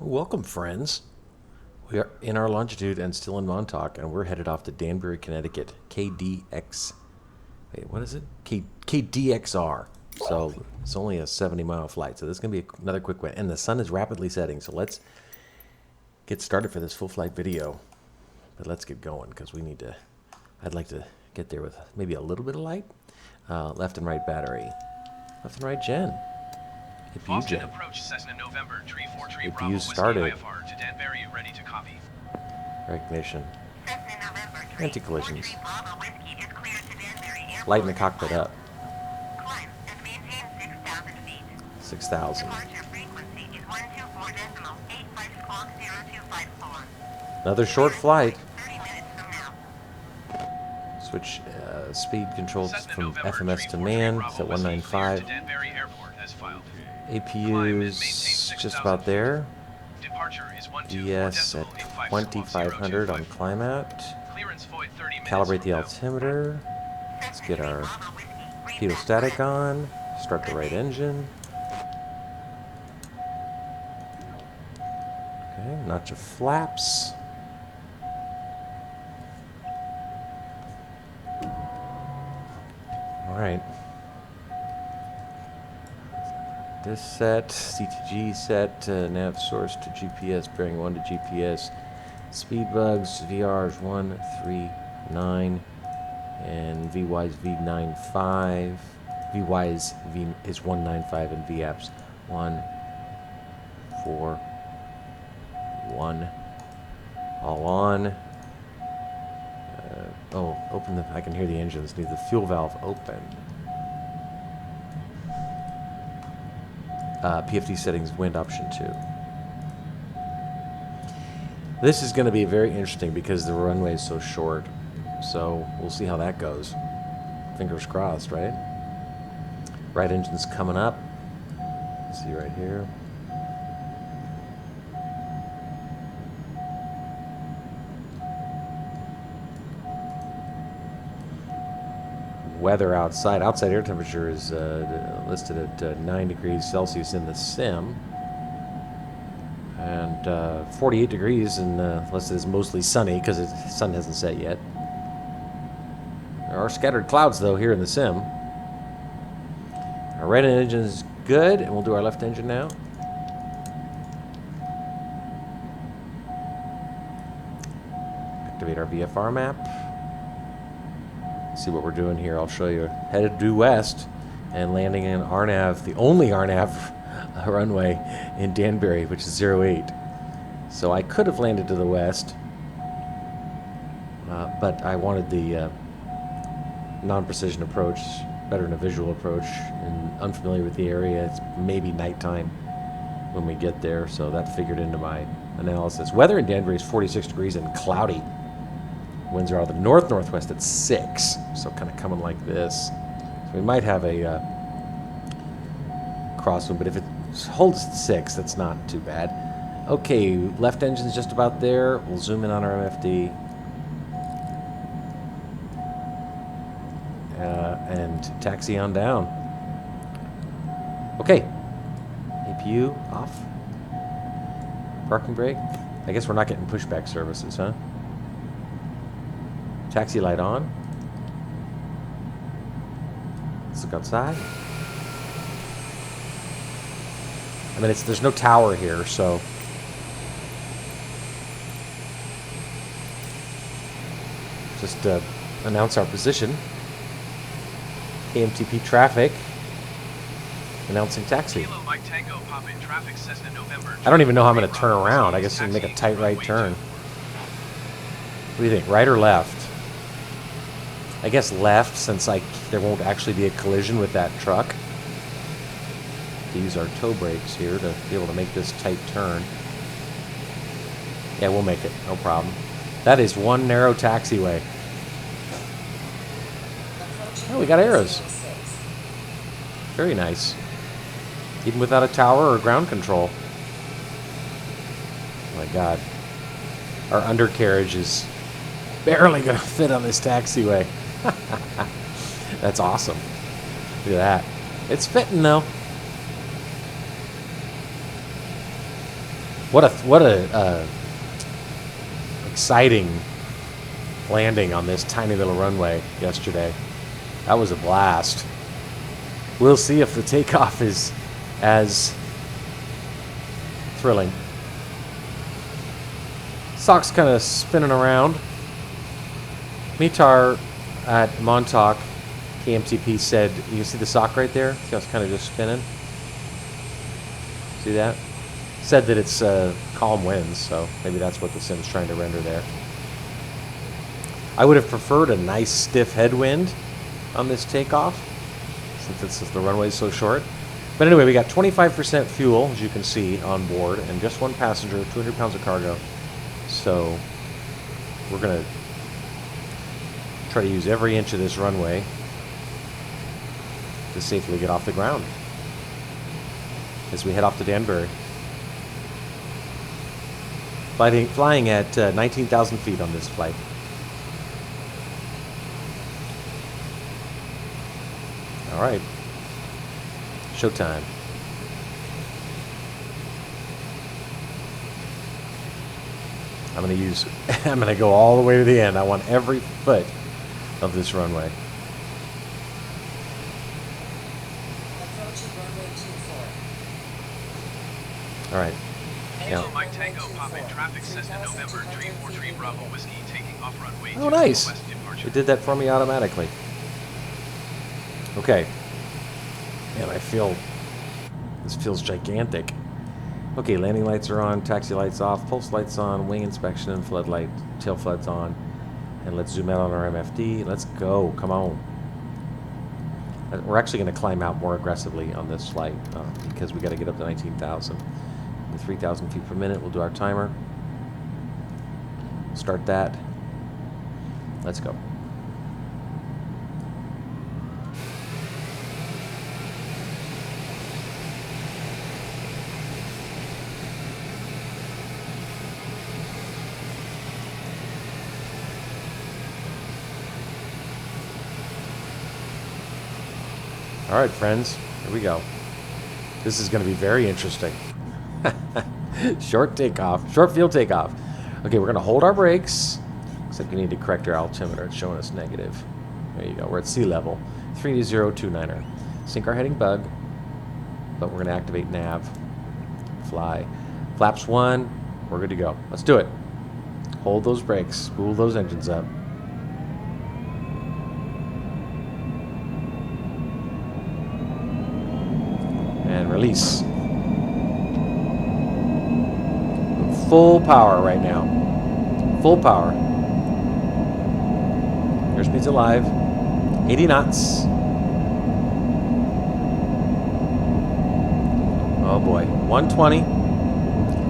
Welcome, friends. We are in our longitude and still in Montauk, and we're headed off to Danbury, Connecticut. KDX. Wait, what is it? KDXR. So it's only a 70-mile flight. So this is going to be another quick one. And the sun is rapidly setting. So let's get started for this full flight video. But let's get going because we need to. I'd like to get there with maybe a little bit of light. Left and right battery. Left and right gen. APU gen. Approach Cessna November, tree 4 tree APU Bravo started. IFR to Danbury, ready to copy. Recognition. Cessna November, tree Anti-collisions. 4 tree Bravo whiskey is cleared to Danbury Airport. Lighten the cockpit up. Climb and maintain 6,000 feet. 6,000. Departure frequency is 124.85 squawk 0254. Another short flight. 30 minutes from now. Switch speed control Cessna from November, FMS tree to 4 man. tree It's Bravo at whiskey cleared 195. to Danbury Airport as filed. APU is just about there. Departure is DS at 2,500 on Climat. Clearance void 30 minutes Calibrate the from now. altimeter. Let's get our Bravo whiskey, green pitot-static on. Start the right engine. Okay, notch of flaps. All right. This set, CTG set, nav source to GPS, bearing 1 to GPS. Speed bugs, VRs 1, 3, 9, and VY's V95. VY's V is 195 and VAP's 1, 4, 1. All on. Open the. I can hear the engines. Need the fuel valve open. PFD settings, wind option 2. This is going to be very interesting because the runway is so short. So we'll see how that goes. Fingers crossed, right? Right engine's coming up. See right here. Weather outside. Outside air temperature is listed at 9 degrees Celsius in the sim. And 48 degrees and listed as mostly sunny because the sun hasn't set yet. There are scattered clouds, though, here in the sim. Our right engine is good, and we'll do our left engine now. Activate our VFR map. See what we're doing here. I'll show you. Headed due west and landing in RNAV, the only RNAV runway in Danbury, which is 08. So I could have landed to the west, but I wanted the non-precision approach, better than a visual approach, and unfamiliar with the area. It's maybe nighttime when we get there, so that figured into my analysis. Weather in Danbury is 46 degrees and cloudy. Winds are out of the north-northwest at 6, so kind of coming like this. So we might have a crosswind, but if it holds at 6, that's not too bad. Okay, left engine's just about there. We'll zoom in on our MFD. And taxi on down. Okay, APU off. Parking brake. I guess we're not getting pushback services, huh? Taxi light on. Let's look outside. I mean, there's no tower here, so just announce our position. KMTP traffic. Announcing taxi. Kilo Mike Tango, pop in traffic, Cessna November. I don't even know how I'm going to turn around. I guess I'm going to make a tight right turn. What do you think, right or left? I guess left, since there won't actually be a collision with that truck. To use our toe brakes here to be able to make this tight turn. Yeah, we'll make it, no problem. That is one narrow taxiway. Oh, we got arrows. Very nice. Even without a tower or ground control. Oh my God. Our undercarriage is barely going to fit on this taxiway. That's awesome. Look at that. It's fitting though. What a exciting landing on this tiny little runway yesterday. That was a blast. We'll see if the takeoff is as thrilling. Sock's kind of spinning around. Mitar at Montauk, KMTP said, you can see the sock right there? See how it's kind of just spinning? See that? Said that it's calm winds, so maybe that's what the sim's trying to render there. I would have preferred a nice stiff headwind on this takeoff, since the runway is so short. But anyway, we got 25% fuel, as you can see, on board, and just one passenger, 200 pounds of cargo. So we're going to try to use every inch of this runway to safely get off the ground as we head off to Danbury. Flying at 19,000 feet on this flight. All right. Showtime. I'm going to go all the way to the end. I want every foot of this runway. Approaching runway 24. All right. Hello, Mike Tango, pop in traffic, Cessna November, 343 Bravo Whiskey, taking off runway Oh, nice. west departure. It did that for me automatically. Okay. Man, this feels gigantic. Okay, landing lights are on, taxi lights off, pulse lights on, wing inspection and floodlight, tail flood's on. And let's zoom out on our MFD. Let's go. Come on. We're actually going to climb out more aggressively on this flight because we got to get up to 19,000. With 3,000 feet per minute, we'll do our timer. Start that. Let's go. All right, friends, here we go. This is going to be very interesting. Short takeoff, short field takeoff. Okay, we're going to hold our brakes, except you need to correct your altimeter. It's showing us negative. There you go. We're at sea level, 32029er. Sync our heading bug, but we're going to activate nav. Fly. Flaps 1, we're good to go. Let's do it. Hold those brakes, spool those engines up. And release. Full power right now. Full power. Airspeed's alive. 80 knots. Oh boy. 120.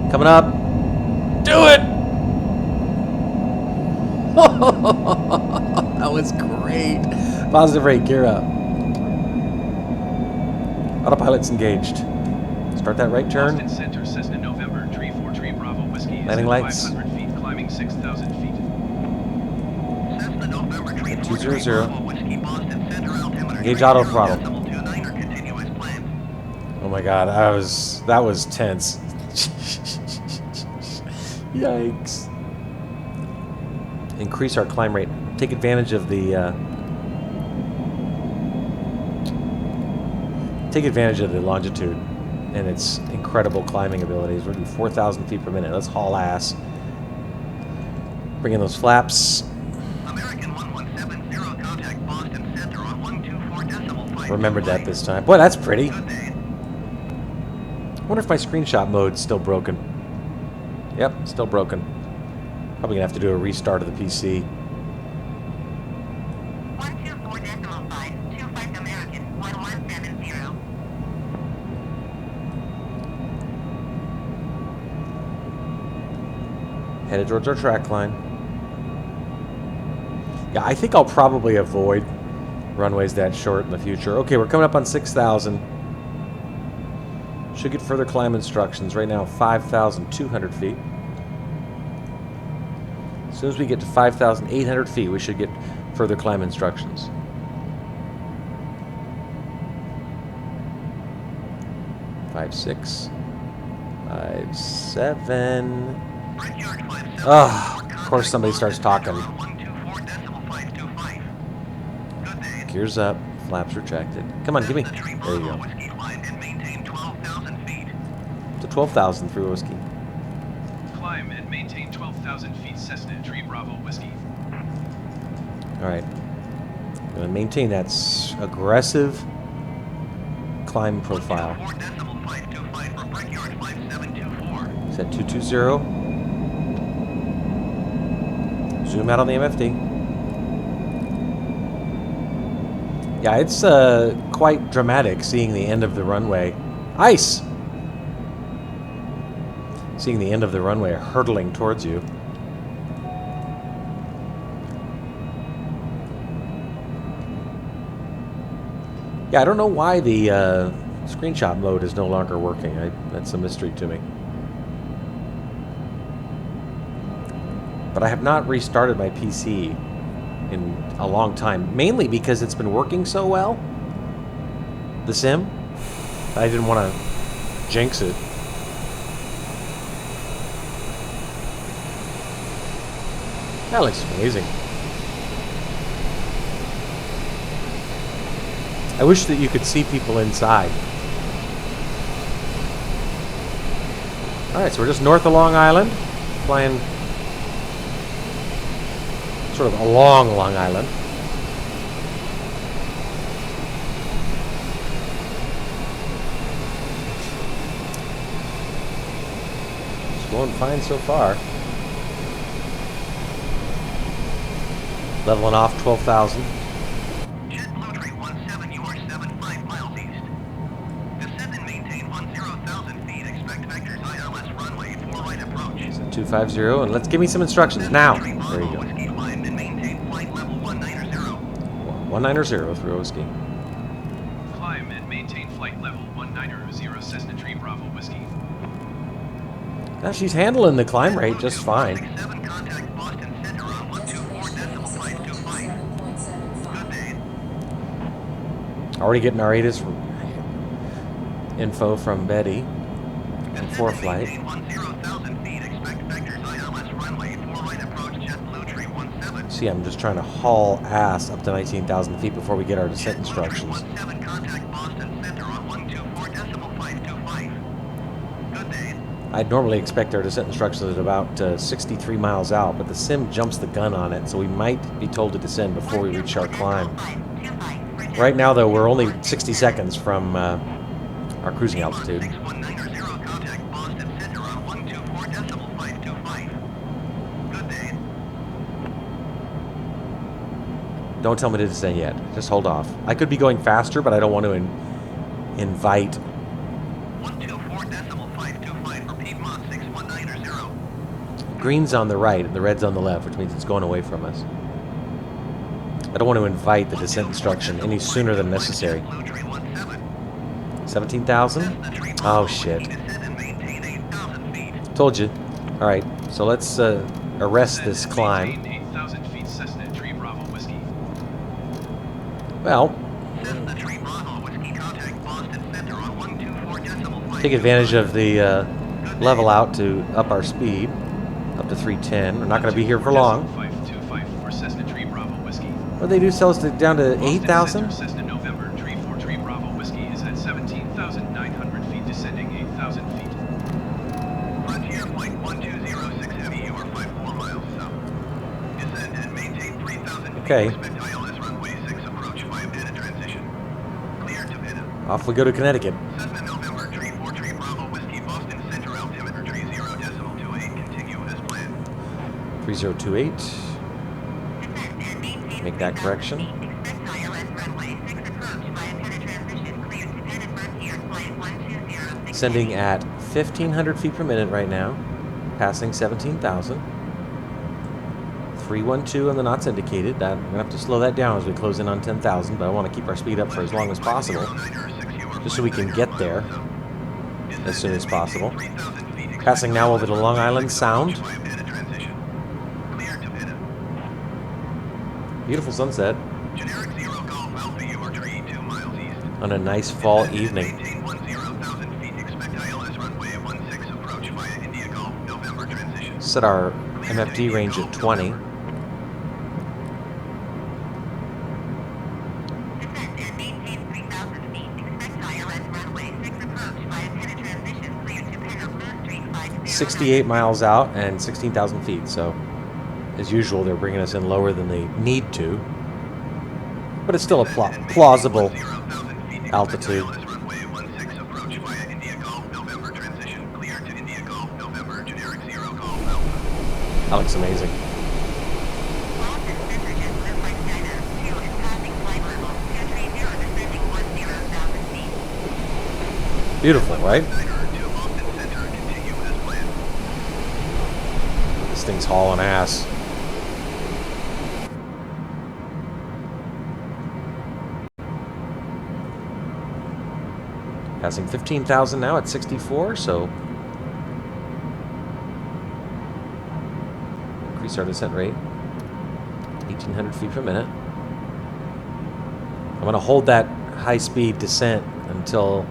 Coming up. Do it! That was great. Positive rate, gear up. Autopilot's engaged. Start that right turn. Boston Center, Cessna November, 343 Bravo Whiskey, Landing lights. 500 feet, climbing 6,000 feet. Cessna November 200. 343 Bravo Whiskey, Boston Center, altimeter Engage auto throttle. 30.29er, continue as planned. Oh my god, that was tense. Yikes. Increase our climb rate. Take advantage of the longitude and its incredible climbing abilities. We're doing 4,000 feet per minute. Let's haul ass. Bring in those flaps. American 1170, contact Boston Center on 124.5. Remembered that this time. Boy, that's pretty. Good day. I wonder if my screenshot mode's still broken. Yep, still broken. Probably gonna have to do a restart of the PC. 124.5, 25 American, 1170. Headed towards our track line. Yeah, I think I'll probably avoid runways that short in the future. Okay, we're coming up on 6,000. Should get further climb instructions. Right now, 5,200 feet. As soon as we get to 5,800 feet, we should get further climb instructions. Five, 6. 57. Brickyard 57. Oh, of course somebody starts talking. 124.525. Good day. Gears up, flaps retracted. Come on, give me. The tree There you Bravo go. whiskey climb and maintain 12,000 feet. To 12,000 through whiskey. Climb and maintain 12,000 feet Cessna Tree Bravo Whiskey. All right. Going to maintain that aggressive climb profile. 124.525 for Brickyard 5724. Set 220. Zoom out on the MFD. Yeah, it's quite dramatic seeing the end of the runway. Ice! Seeing the end of the runway hurtling towards you. Yeah, I don't know why the screenshot mode is no longer working. That's a mystery to me. But I have not restarted my PC in a long time, mainly because it's been working so well. The sim. I didn't want to jinx it. That looks amazing. I wish that you could see people inside. Alright, so we're just north of Long Island, flying sort of along Long Island. It's going fine so far. Leveling off 12,000. Jet Blue Tree 17, you are 75 miles east. Descend and maintain 10,000 feet. Expect vectors ILS runway 4 right approach. 250, and let's give me some instructions now. Tree There Bravo you go. whiskey climb and maintain flight level 190. 190 through whiskey. Climb and maintain flight level 190 Cessna Tree Bravo Whiskey. Now she's handling the climb rate just fine. 67 contact Boston Center on 124.525. Good day. Already getting our ATIS info from Betty. Before flight. 10,000 feet. Expect vectors ILS runway 4 right approach. Jet Blue Tree 17. See, I'm just trying to haul ass up to 19,000 feet before we get our descent instructions. 17 contact Boston Center on 124.525. Good day. I'd normally expect our descent instructions at about 63 miles out, but the sim jumps the gun on it, so we might be told to descend before we reach our climb. Right now, though, we're only 60 seconds from our cruising altitude. 6190 contact Boston Center on 124.525. Good day. Don't tell me to descend yet. Just hold off. I could be going faster, but I don't want to invite. 124.525 for Piedmont 6190. Green's on the right and the red's on the left, which means it's going away from us. I don't want to invite the descent instruction any sooner than necessary. 17,000? Oh, shit. Told you. Alright, so let's arrest this climb. Maintain 8,000 feet Cessna Tree Bravo Whiskey. Well, take advantage of the level out to up our speed, up to 310. We're not going to be here for long. 525 for Cessna Tree Bravo Whiskey. What they do sell us down to 8,000? Cessna November Tree 4 Tree Bravo Whiskey is at 17,900 feet, descending 8,000 feet. Frontier Flight 1206 Heavy, you are 54 miles south. Descend and maintain 3,000 feet. Okay. Expect ILS runway 6 approach 5 PITA transition. Clear to PITA. Off we go to Connecticut. Cessna November Tree 4 Tree Bravo Whiskey Boston Center altimeter tree 0.28 continue as planned. 3028. Make that correction. Expect ILS runway 6 approach via PITA transition clear to PITA Frontier Flight 1206. Sending at 1,500 feet per minute right now. Passing 17,000. 312 on the knots indicated. We're going to have to slow that down as we close in on 10,000, but I want to keep our speed up for as long as possible, just so we can get there as soon as possible. Passing now over to Long Island Sound. Beautiful sunset Generic 0 Golf Alpha, you are tree 2 miles east. on a nice fall evening. Maintain 10,000 feet. Expect ILS runway 16 approach. Set our MFD range at 20. Descend and maintain 3,000 feet. Expect ILS runway 6 approach via Penna transition clear to Penna Blue Street 509. 68 miles out and 16,000 feet. So, as usual, they're bringing us in lower than they need to. But it's still a plausible altitude. Runway 16 approach via India Golf November transition clear to India Golf November generic 0 Golf Alpha. That looks amazing. Boston Center jet Blue Flight China 2 is passing flight level 230 descending 10,000 feet. Beautiful, right? To Boston Center continue as planned. This thing's hauling ass. Passing 15,000 now at 64, so increase our descent rate, 1,800 feet per minute. I'm going to hold that high-speed descent until,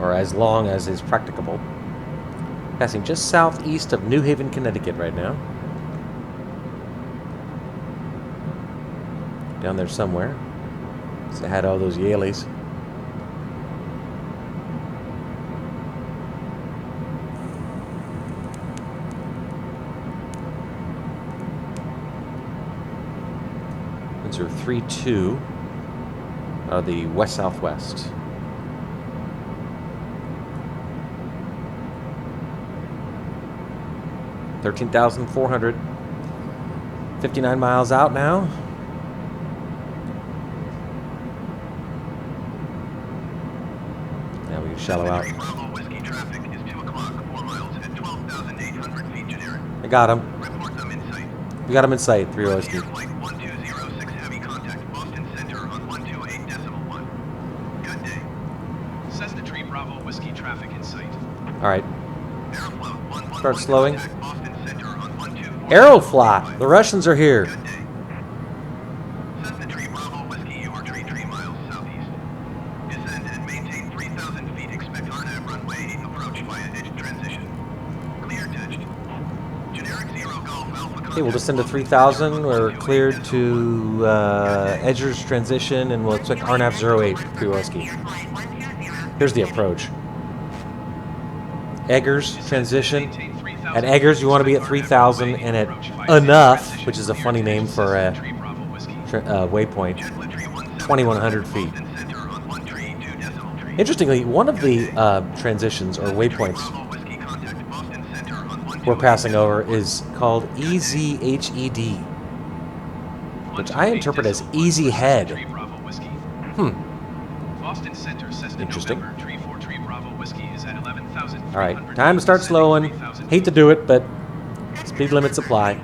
or as long as is practicable. Passing just southeast of New Haven, Connecticut right now. Down there somewhere. Say hi to all those Yaleys. Winds are 3-2 out of the west-southwest. $13,400. 59 miles out now. Now we can shallow out. Bravo Whiskey traffic is 2 o'clock, 4 miles at 12,800 feet generic. I got him. Report them in sight. We got him in sight. 3 Air whiskey. flight 1206 heavy contact Boston Center on 128.1. Good day. Cessna Tree Bravo Whiskey traffic in sight. All right. Aeroflot 111 Start slowing. contact Boston Center on 124. Aeroflot. The Russians are here. Good day. Cessna Tree Bravo Whiskey, you are 3 miles southeast. Descend and maintain 3,000 feet. Expect RNAV runway approach via edge transition. Cleared to edge. Generic 0 Golf Alpha. Okay, we'll descend to 3,000. We're cleared to Edger's transition, and we'll expect RNAV 08 pre-whiskey. Here's the approach. Eggers transition. At Eggers, you want to be at 3,000, and at Enough, which is a funny name for a waypoint, 2,100 feet. Interestingly, one of the transitions or waypoints we're passing over is called EZHED, which I interpret as Easy Head. Boston Center, Cessna Interesting. November, Tree 4 Tree Bravo Whiskey is at 11,000. All right, time to start slowing. Hate to do it, but speed limits apply.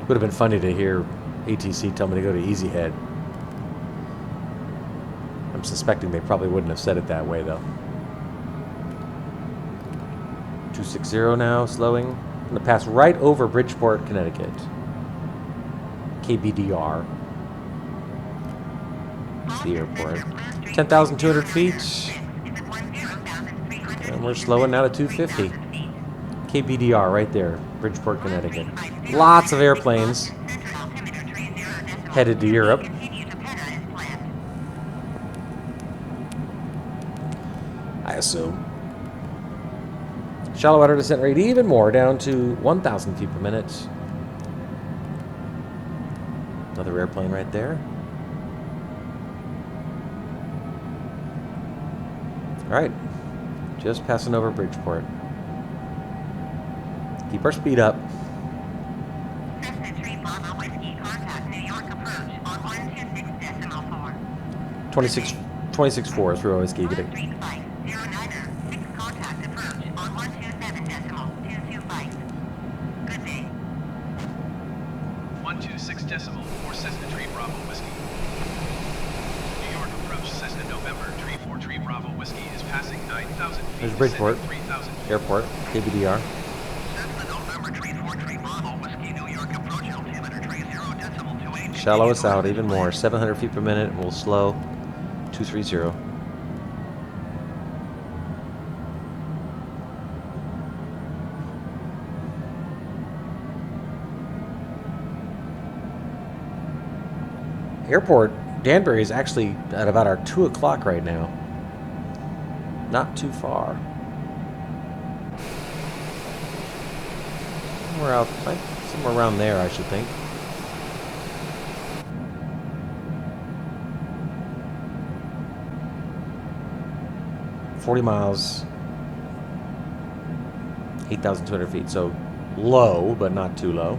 Would have been funny to hear ATC tell me to go to Easy Head. I'm suspecting they probably wouldn't have said it that way, though. 260 now, slowing. I'm going to pass right over Bridgeport, Connecticut. KBDR. That's the airport. 10,200 feet. And we're slowing now to 250. KBDR right there, Bridgeport, Connecticut. Lots of airplanes headed to Europe. I assume. Shallow water descent rate even more, down to 1,000 feet per minute. Another airplane right there. All right, just passing over Bridgeport. Keep our speed up. Cessna Tree Bravo Whiskey, contact New York approach on 126.4. 26.4 through whiskey. Get it. Street flight 09er, 6 contact approach on 127.225. Good day. 126.4 Cessna Tree Bravo Whiskey. New York approach Cessna November, Tree 4 Tree Bravo Whiskey is passing 9,000 feet. There's Bridgeport. 3,000 feet. Airport. KBDR. Cessna November Tree 4 Tree Bravo Whiskey, New York approach altimeter 30.28. shallow us out even more. 700 feet per minute, and we'll slow 230. Airport, Danbury is actually at about our 2 o'clock right now. Not too far. Somewhere around there, I should think. $40 miles, 8,200 feet. So low, but not too low.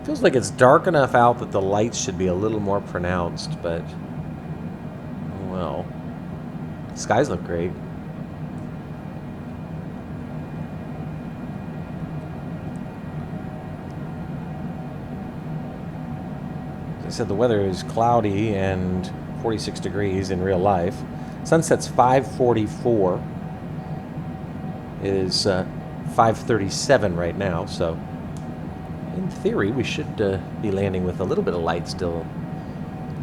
Feels like it's dark enough out that the lights should be a little more pronounced, but well, skies look great. As I said, the weather is cloudy and 46 degrees in real life. Sunset's 5:44. It is 5:37 right now, so in theory, we should be landing with a little bit of light still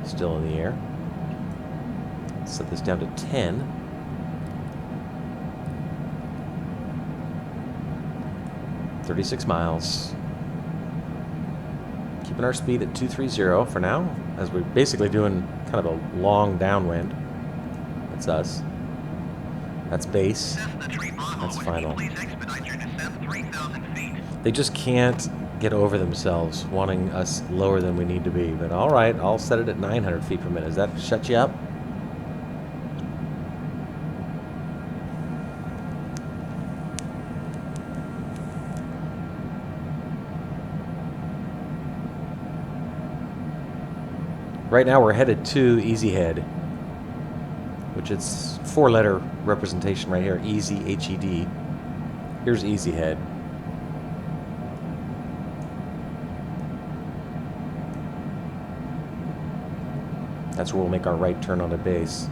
in the air. Set this down to 10. $36 miles. Keeping our speed at 230 for now, as we're basically doing kind of a long downwind. That's us. That's base. That's final. They just can't get over themselves wanting us lower than we need to be. But all right, I'll set it at 900 feet per minute. Does that shut you up? Right now we're headed to Easy Head, which is 4-letter representation right here. Easy, H-E-D. Here's Easy Head. That's where we'll make our right turn on the base.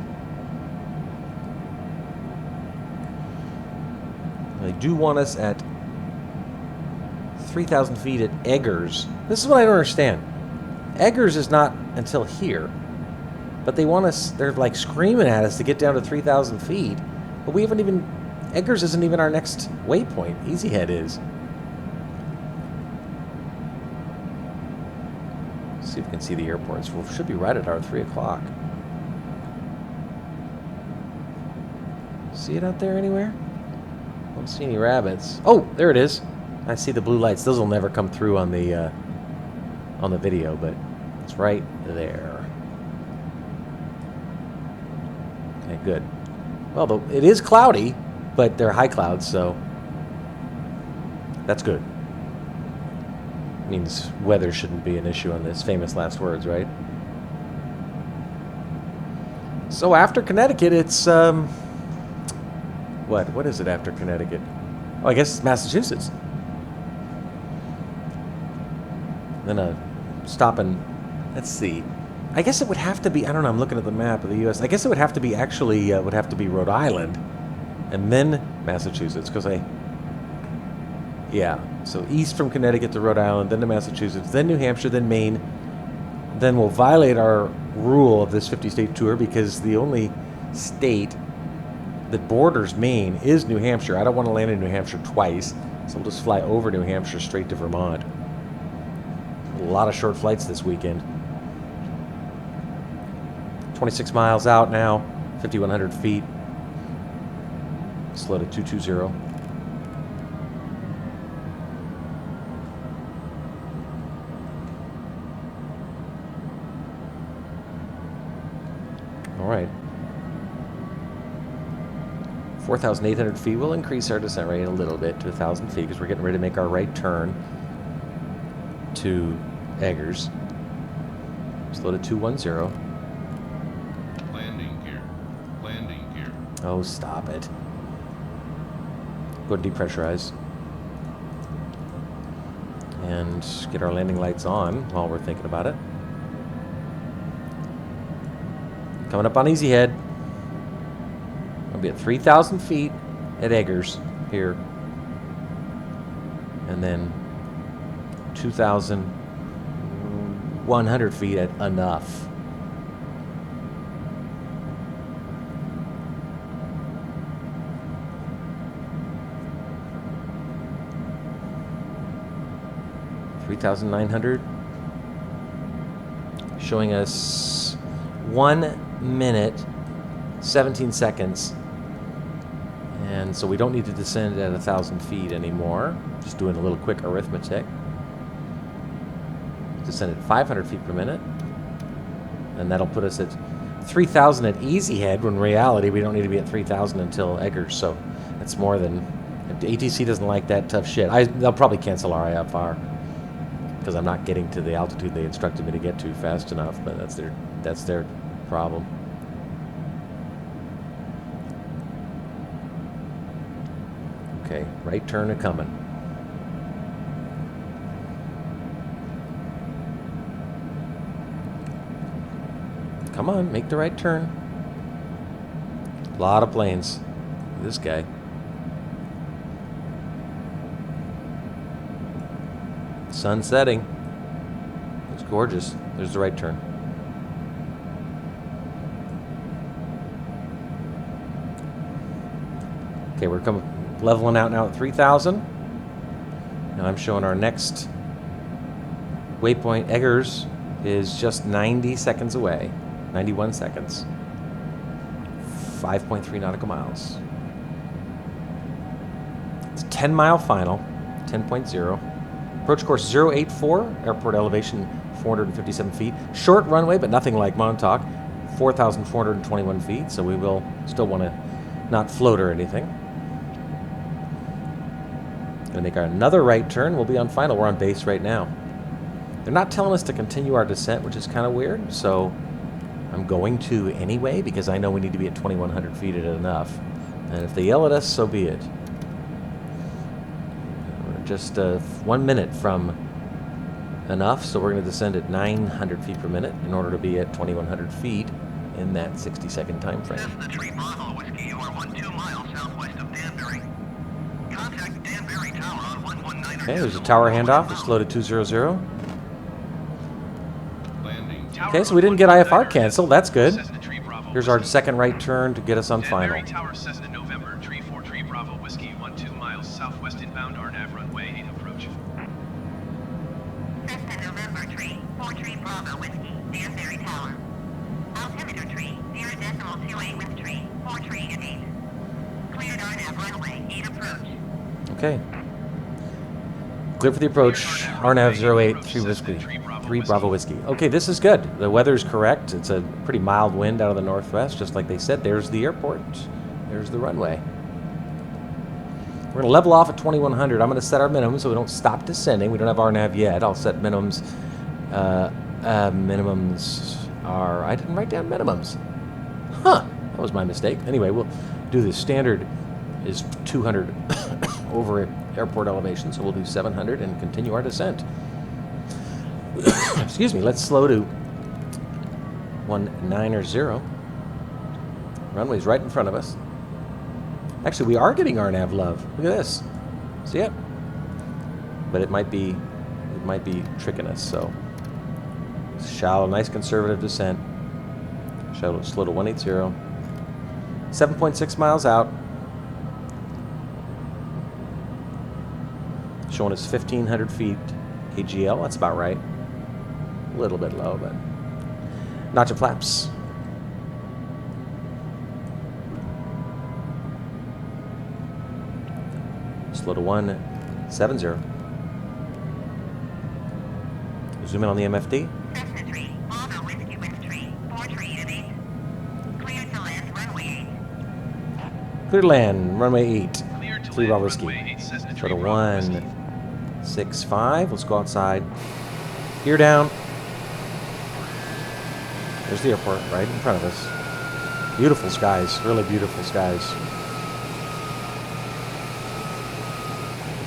They do want us at 3,000 feet at Eggers. This is what I don't understand. Eggers is not until here. But they want us, they're like screaming at us to get down to 3,000 feet. But we haven't even, Eggers isn't even our next waypoint. Easy Head is. See if we can see the airports. We should be right at our 3 o'clock. See it out there anywhere? Don't see any rabbits. Oh, there it is. I see the blue lights. Those will never come through on the video, but it's right there. Okay, good. Well, it is cloudy, but they're high clouds, so that's good. Means weather shouldn't be an issue on this. Famous last words, right? So after Connecticut, it's what is it after Connecticut? Oh, I guess it's Massachusetts. Then stop and let's see. I guess it would have to be, I don't know, I'm looking at the map of the US. I guess it would have to be actually would have to be Rhode Island and then Massachusetts, because yeah, so east from Connecticut to Rhode Island, then to Massachusetts, then New Hampshire, then Maine. Then we'll violate our rule of this 50-state tour because the only state that borders Maine is New Hampshire. I don't want to land in New Hampshire twice, so we'll just fly over New Hampshire straight to Vermont. A lot of short flights this weekend. 26 miles out now, 5,100 feet. Slow to 220. All right. 4,800 feet. We'll increase our descent rate a little bit to 1,000 feet because we're getting ready to make our right turn to Eggers. Slow to 210. Landing gear. Landing gear. Oh, stop it. Go to depressurize. And get our landing lights on while we're thinking about it. Coming up on Easy Head. I'll be at 3,000 feet at Eggers here. And then 2,100 feet at Enough. $3,900. Showing us 1 minute, 17 seconds. And so we don't need to descend at 1,000 feet anymore. Just doing a little quick arithmetic. Descend at 500 feet per minute. And that'll put us at 3,000 at Easy Head, when in reality we don't need to be at 3,000 until Eggers. So that's more than... If the ATC doesn't like that tough shit, they'll probably cancel our IFR. Because I'm not getting to the altitude they instructed me to get to fast enough, but that's their problem. Okay, right turn a coming. Come on, make the right turn. A lot of planes. This guy. Sun setting. It's gorgeous. There's the right turn. Okay, we're leveling out now at 3,000. And I'm showing our next waypoint, Eggers, is just 90 seconds away. 91 seconds. 5.3 nautical miles. It's a 10-mile final. 10.0. Approach course 084, airport elevation 457 feet. Short runway, but nothing like Montauk, 4,421 feet, so we will still want to not float or anything. Going to make another right turn. We'll be on final. We're on base right now. They're not telling us to continue our descent, which is kind of weird, so I'm going to anyway, because I know we need to be at 2,100 feet at Enough. And if they yell at us, so be it. Just 1 minute from Enough, so we're going to descend at 900 feet per minute in order to be at 2,100 feet in that 60-second time frame. Cessna 3 Bravo Whiskey, you are 12 miles southwest of Danbury. Contact Danbury Tower on 119. Okay, there's a tower handoff. It's slow to 200. Okay, so we didn't get IFR canceled. That's good. Here's our second right turn to get us on final. Danbury Tower, Cessna November, tree 43 Bravo Whiskey, 12 miles southwest inbound RNAV runway 8 approach. Cessna November tree, 43 Bravo Whiskey, Danbury Tower. Altimeter tree, 0.28 with tree, 43 and 8. Cleared RNAV runway 8 approach. Okay. Clear for the approach. RNAV 08, 3 Whiskey. 3 Bravo Whiskey. Okay, this is good. The weather's correct. It's a pretty mild wind out of the northwest, just like they said. There's the airport. There's the runway. We're going to level off at 2,100. I'm going to set our minimum so we don't stop descending. We don't have RNAV yet. I'll set minimums. Minimums are... I didn't write down minimums. Huh. That was my mistake. Anyway, we'll do the standard is 200 over airport elevation, so we'll do 700 and continue our descent. Excuse me, let's slow to 190. Runway's right in front of us. Actually, we are getting RNAV love. Look at this. See it? But it might be tricking us, so shallow, nice conservative descent. Slow to 180. 7.6 miles out. Showing us 1,500 feet AGL. That's about right. A little bit low, but notch and flaps. Slow to 170. Zoom in on the MFD. Cessna 3, Bravo Whiskey with tree, 43 and 8. Cleared to land runway 8. Clear to land, runway 8. Cleared to 3 land, Bravo Whiskey. runway 8, Cessna So 3 to Bravo Whiskey. 165. Let's go outside. Gear down. There's the airport right in front of us. Beautiful skies, really beautiful skies.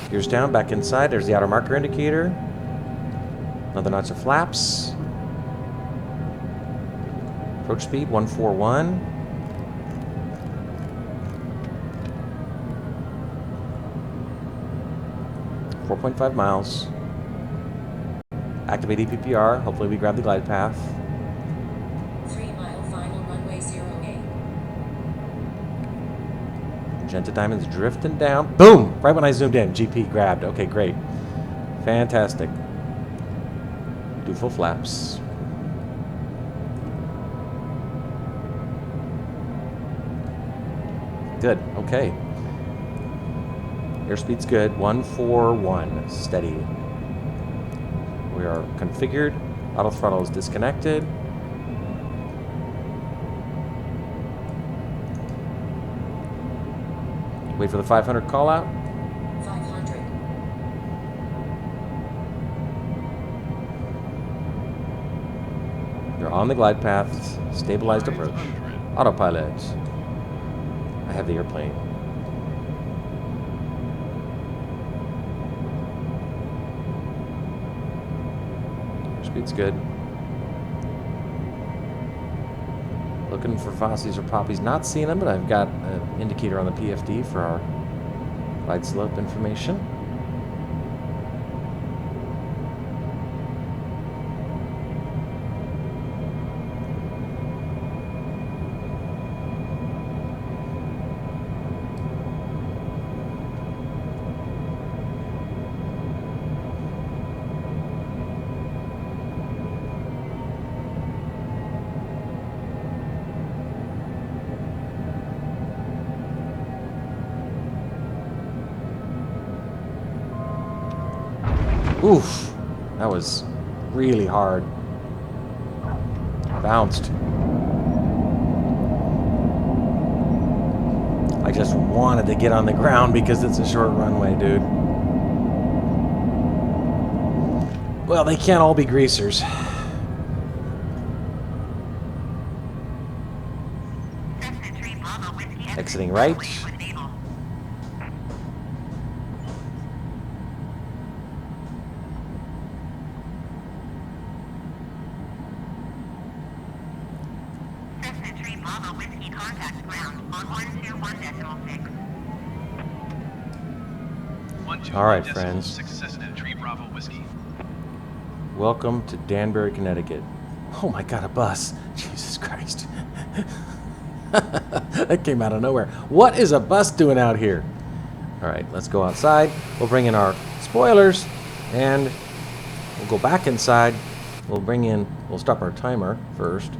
Gears down, back inside. There's the outer marker indicator. Another notch of flaps. Approach speed 141. .5 miles. Activate EPPR. Hopefully we grab the glide path. 3 mile final runway 08. Magenta Diamond's drifting down. Boom! Right when I zoomed in, GP grabbed. Okay, great. Fantastic. Do full flaps. Good. Okay. Airspeed's good. 141. Steady. We are configured. Auto throttle is disconnected. Wait for the 500 call out. 500. You're on the glide path. Stabilized approach. Autopilot. I have the airplane. Speed's good. Looking for Fossies or Poppies. Not seeing them, but I've got an indicator on the PFD for our glide slope information. Oof, that was really hard. Bounced. I just wanted to get on the ground because it's a short runway, dude. Well, they can't all be greasers. Cessna 3 Bravo Whiskey. Exiting right. Cessna 3 Bravo Whiskey contact ground on 121.6. All right, friends. 6 Cessna 3 Bravo Whiskey. Welcome to Danbury, Connecticut. Oh my god, a bus. Jesus Christ. That came out of nowhere. What is a bus doing out here? All right, let's go outside. We'll bring in our spoilers and we'll go back inside. We'll stop our timer first.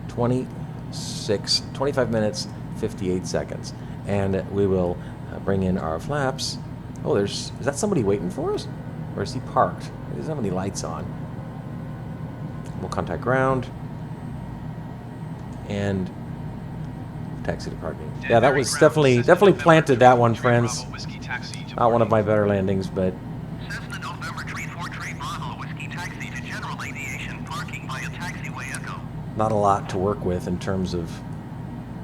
25 minutes, 58 seconds. And we will bring in our flaps. Oh, is that somebody waiting for us? Or is he parked? He doesn't have any lights on. We'll contact ground. And taxi to parking. Yeah, that was definitely planted, that one, friends. Not one of my better landings, but Cessna November 343 Bravo Whiskey taxi to general aviation parking via taxiway Echo. not a lot to work with in terms of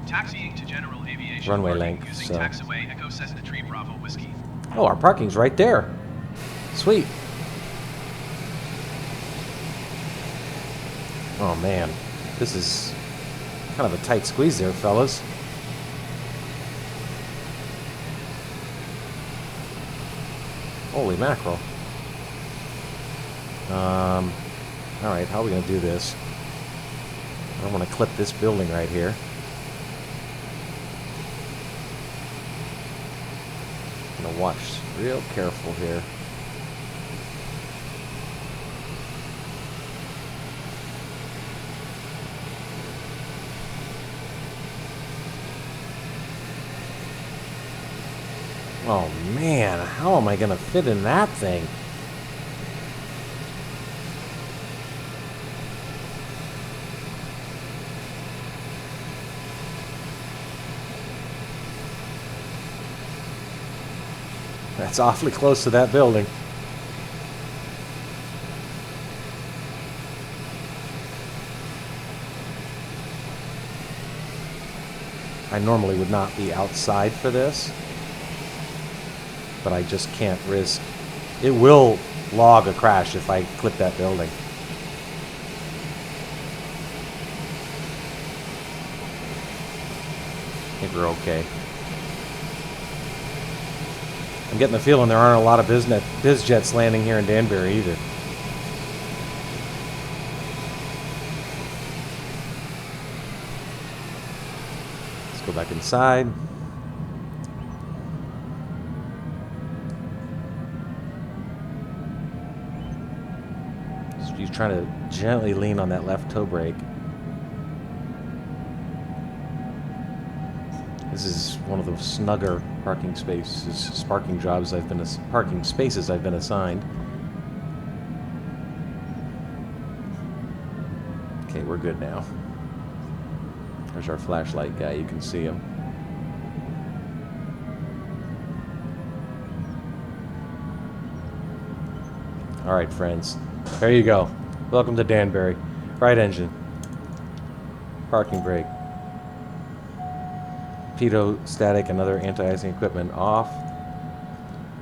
Taxiing to general aviation. runway parking length. Using So. taxiway Echo Cessna 3 Bravo Whiskey. Oh, our parking's right there. Sweet. Oh man, this is kind of a tight squeeze there, fellas. Holy mackerel. Alright, how are we going to do this? I don't want to clip this building right here. I'm going to watch real careful here. Oh man, how am I going to fit in that thing? That's awfully close to that building. I normally would not be outside for this, but I just can't risk. It will log a crash if I clip that building. think we're okay. I'm getting the feeling there aren't a lot of biz jets landing here in Danbury either. Let's go back inside. He's trying to gently lean on that left toe brake. This is one of the snugger parking spaces I've been assigned. Okay, we're good now. There's our flashlight guy. You can see him. All right, friends. There you go. Welcome to Danbury. Right engine. Parking brake. Pitot static and other anti-icing equipment off.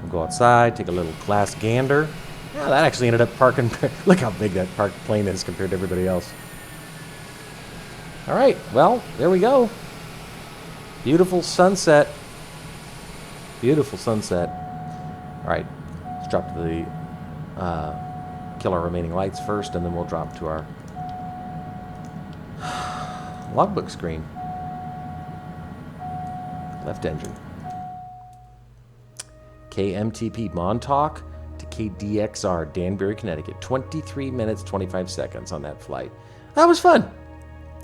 We'll go outside, take a little glass gander. Yeah, that actually ended up parking. Look how big that parked plane is compared to everybody else. All right, well, there we go. Beautiful sunset. Beautiful sunset. All right, let's drop to the kill our remaining lights first, and then we'll drop to our logbook screen. Left engine. KMTP Montauk to KDXR, Danbury, Connecticut. 23 minutes, 25 seconds on that flight. That was fun.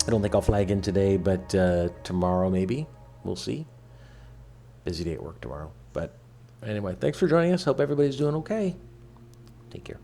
I don't think I'll fly again today, but tomorrow maybe. We'll see. Busy day at work tomorrow. But anyway, thanks for joining us. Hope everybody's doing okay. Take care.